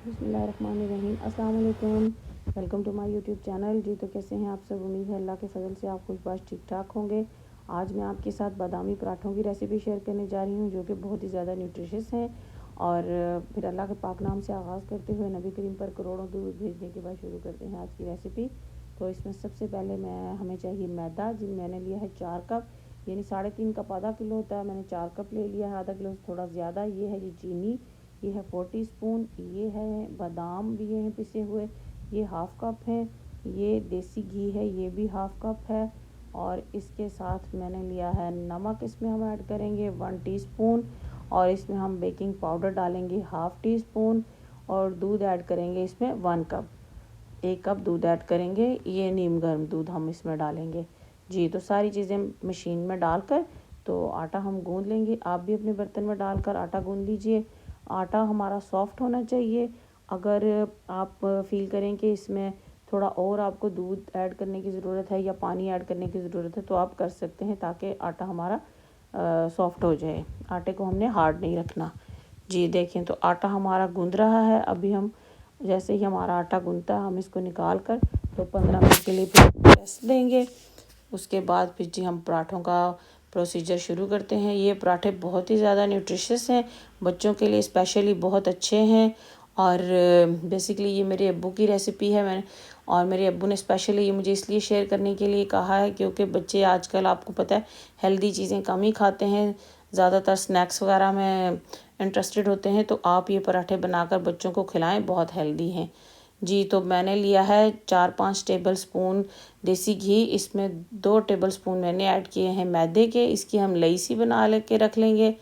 बिस्मिल्लाहिर्रहमानिर्रहीम। अस्सलाम वालेकुम। Welcome to my YouTube channel. जी तो कैसे हैं आप सब? उम्मीद है अल्लाह के फजल से आप खुश बाश ठीक ठाक होंगे। आज मैं आपके साथ बादामी पराठों की रेसिपी शेयर करने जा रही हूँ, जो कि बहुत ही ज़्यादा न्यूट्रिशियस हैं। और फिर अल्लाह के पाक नाम से आगाज़ करते हुए नबी करीम पर करोड़ों दूध भेजने के बाद शुरू करते हैं आज की रेसिपी। तो इसमें सबसे पहले हमें चाहिए मैदा, जिन मैंने लिया है 4 कप, यानी 3.5 कप आधा किलो होता है, मैंने 4 कप ले लिया है, आधा किलो से थोड़ा ज़्यादा। ये है जी चीनी, ये है 4 टीस्पून, ये है बादाम लिए हैं पिसे हुए, ये हाफ़ कप है, ये देसी घी है, ये भी हाफ़ कप है। और इसके साथ मैंने लिया है नमक, इसमें हम ऐड करेंगे 1 टीस्पून, और इसमें हम बेकिंग पाउडर डालेंगे हाफ़ टी स्पून, और दूध ऐड करेंगे इसमें 1 कप, 1 कप दूध ऐड करेंगे। ये नीम गर्म दूध हम इसमें डालेंगे। जी तो सारी चीज़ें मशीन में डालकर तो आटा हम गूंद लेंगे। आप भी अपने बर्तन में डालकर आटा गूंद लीजिए। आटा हमारा सॉफ्ट होना चाहिए। अगर आप फील करें कि इसमें थोड़ा और आपको दूध ऐड करने की ज़रूरत है या पानी ऐड करने की ज़रूरत है तो आप कर सकते हैं, ताकि आटा हमारा सॉफ्ट हो जाए। आटे को हमने हार्ड नहीं रखना। जी देखें तो आटा हमारा गूंद रहा है। अभी हम जैसे ही हमारा आटा गूंदता है हम इसको निकाल कर तो 15 मिनट के लिए फिर रेस्ट देंगे। उसके बाद फिर जी हम पराठों का प्रोसीजर शुरू करते हैं। ये पराठे बहुत ही ज़्यादा न्यूट्रिशियस हैं, बच्चों के लिए स्पेशली बहुत अच्छे हैं। और बेसिकली ये मेरे अब्बू की रेसिपी है, और मेरे अब्बू ने स्पेशली ये मुझे इसलिए शेयर करने के लिए कहा है क्योंकि बच्चे आजकल आपको पता है हेल्दी चीज़ें कम ही खाते हैं, ज़्यादातर स्नैक्स वगैरह में इंटरेस्टेड होते हैं। तो आप ये पराठे बनाकर बच्चों को खिलाएं, बहुत हेल्दी हैं। जी तो मैंने लिया है 4-5 टेबल स्पून देसी घी, इसमें 2 टेबल स्पून मैंने ऐड किए हैं मैदे के। इसकी हम लई सी बना लेके रख लेंगे।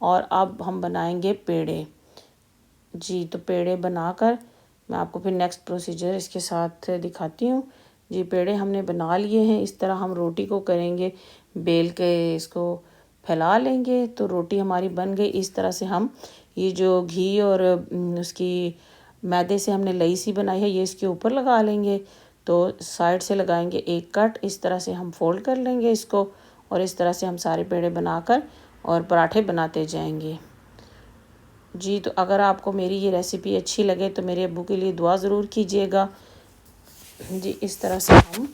और अब हम बनाएंगे पेड़े। जी तो पेड़े बनाकर मैं आपको फिर नेक्स्ट प्रोसीजर इसके साथ दिखाती हूँ। जी पेड़े हमने बना लिए हैं। इस तरह हम रोटी को करेंगे, बेल के इसको फैला लेंगे तो रोटी हमारी बन गई। इस तरह से हम ये जो घी और उसकी मैदे से हमने लई सी बनाई है, ये इसके ऊपर लगा लेंगे। तो साइड से लगाएंगे एक कट, इस तरह से हम फोल्ड कर लेंगे इसको, और इस तरह से हम सारे पेड़े बनाकर और पराठे बनाते जाएंगे। जी तो अगर आपको मेरी ये रेसिपी अच्छी लगे तो मेरे अब्बू के लिए दुआ ज़रूर कीजिएगा। जी इस तरह से हम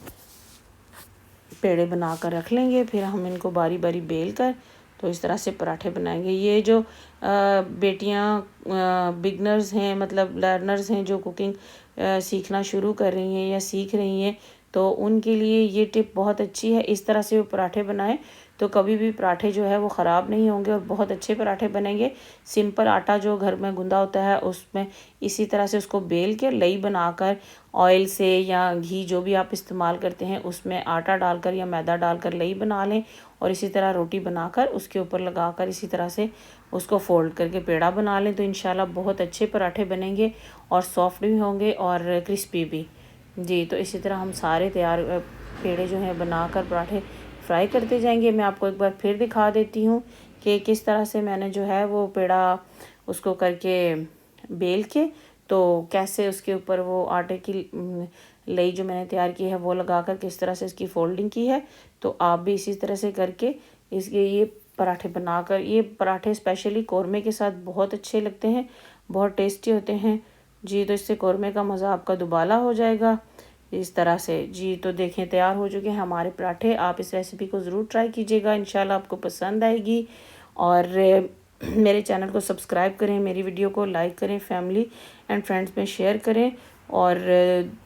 पेड़े बना कर रख लेंगे। फिर हम इनको बारी बारी बेल कर तो इस तरह से पराठे बनाएंगे। ये जो बेटियां बिगनर्स हैं, मतलब लर्नर्स हैं, जो कुकिंग सीखना शुरू कर रही हैं या सीख रही हैं, तो उनके लिए ये टिप बहुत अच्छी है। इस तरह से वो पराठे बनाएं तो कभी भी पराठे जो है वो ख़राब नहीं होंगे और बहुत अच्छे पराठे बनेंगे। सिंपल आटा जो घर में गूंदा होता है उसमें इसी तरह से उसको बेल के लई बनाकर ऑयल से या घी जो भी आप इस्तेमाल करते हैं उसमें आटा डालकर या मैदा डालकर लई बना लें, और इसी तरह रोटी बनाकर उसके ऊपर लगाकर इसी तरह से उसको फोल्ड करके पेड़ा बना लें तो इंशाल्लाह बहुत अच्छे पराठे बनेंगे और सॉफ्ट भी होंगे और क्रिस्पी भी। जी तो इसी तरह हम सारे तैयार पेड़े जो हैं बनाकर पराठे फ्राई करते जाएंगे। मैं आपको एक बार फिर दिखा देती हूँ कि किस तरह से मैंने जो है वो पेड़ा उसको करके बेल के तो कैसे उसके ऊपर वो आटे की लई जो मैंने तैयार की है वो लगाकर किस तरह से इसकी फोल्डिंग की है। तो आप भी इसी तरह से करके इसके ये पराठे बनाकर, ये पराठे स्पेशली कौरमे के साथ बहुत अच्छे लगते हैं, बहुत टेस्टी होते हैं। जी तो इससे कौरमे का मज़ा आपका दुबाला हो जाएगा इस तरह से। जी तो देखें तैयार हो चुके हैं हमारे पराठे। आप इस रेसिपी को ज़रूर ट्राई कीजिएगा, इंशाल्लाह आपको पसंद आएगी। और मेरे चैनल को सब्सक्राइब करें, मेरी वीडियो को लाइक करें, फैमिली एंड फ्रेंड्स में शेयर करें, और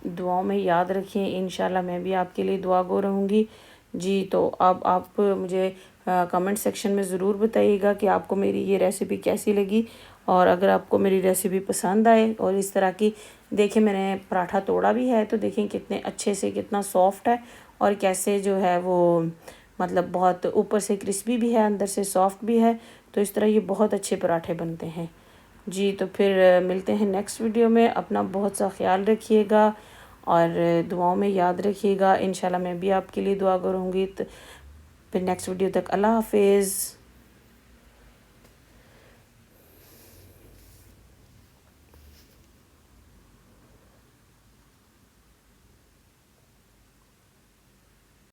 दुआओं में याद रखें। इंशाल्लाह मैं भी आपके लिए दुआ गो रहूँगी। जी तो अब आप मुझे कमेंट सेक्शन में ज़रूर बताइएगा कि आपको मेरी ये रेसिपी कैसी लगी। और अगर आपको मेरी रेसिपी पसंद आए और इस तरह की, देखें मैंने पराठा तोड़ा भी है तो देखें कितने अच्छे से, कितना सॉफ्ट है, और कैसे जो है वो मतलब बहुत ऊपर से क्रिस्पी भी है, अंदर से सॉफ्ट भी है। तो इस तरह ये बहुत अच्छे पराठे बनते हैं। जी तो फिर मिलते हैं नेक्स्ट वीडियो में। अपना बहुत सा ख्याल रखिएगा और दुआओं में याद रखिएगा। इंशाल्लाह मैं भी आपके लिए दुआ करूँगी। तो फिर नेक्स्ट वीडियो तक अल्लाह हाफिज़।